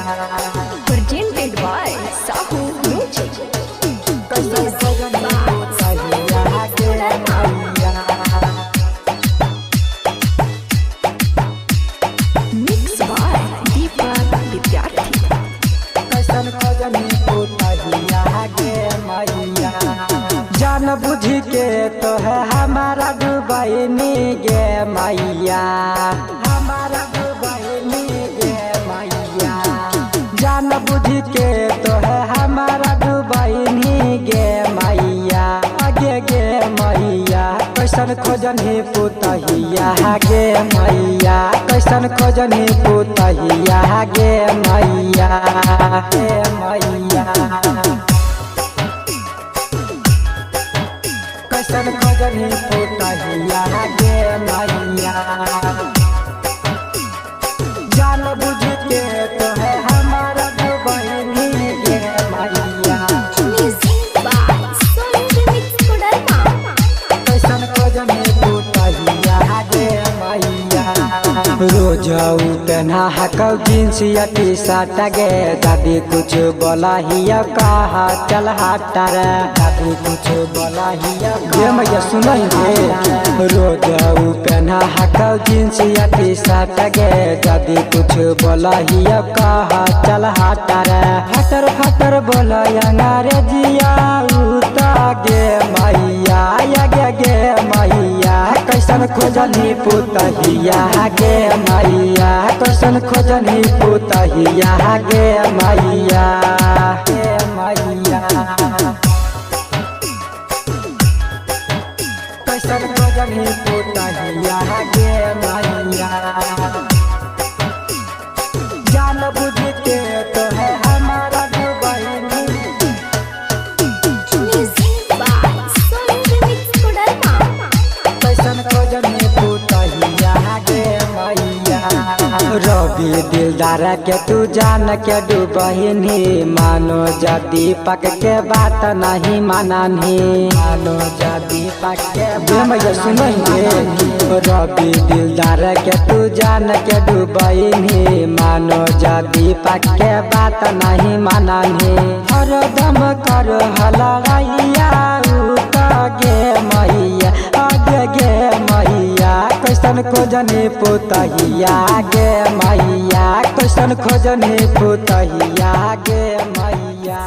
Presented by Sahu Music. कैसन खोजनी पोतहिया गे मैया। Mixed by Deepak Vidyarthi. कैसन खोजनी पोतहिया गे मैया। जान बुझ के तो है हमारा डुबैनी गे मैया, हमारा डुबैनी गे मैया। जान बुझ के तो है हमारा डुबैनी गे मैया, आगे गे मैया। कैसन खोजनी पोतहिया गे मैया, कैसन खोजनी पोतहिया गे मैया, गे मैया। कैसन खोजनी पोतहिया गे मैया। जान बुझ के तो है हमारा डुबैनी गे मैया। Music by Sonu Remix Kodarma. कैसन खोजनी पोतहिया गे मैया। रोज उतना हकौ जींस या टी शर्ट गे, दादी कुछ बोला हिया कहा चल हटा रे, दादी कुछ बोला हिया गे मैया सुनेंगे। रोज उतना हकौ जींस या टी शर्ट गे, दादी कुछ बोला हिया कहा चल हटा रे। फटर फटर बोला अंग्रेजिया उता गे मैया, या गे मैया। कैसन खोजनी पोतहिया गे मैया, कैसन खोजनी पोतहिया गे मैया, गे मैया। कैसन खोजनी पोतहिया गे मैया। जान बुझ के तो है हमारा डुबैनी। Music by Sonu Remix Kodarma. कैसन खोजनी पोतहिया गे मैया। रवि दिलदार के तू जान के डुबहिनी, मानो जा दीपक के बात नहीं माननी, मानो जा दीपक के मैया सुनेंगे। रवि दिलदार के तू जान के डुबहिनी, मानो जा दीपक के बात नहीं माननी। हरदम कर हलैया उता गे मैया, आगे गे मैया। कैसन खोजनी पोतहिया गे मैया, कैसन खोजनी पोतहिया गे मैया।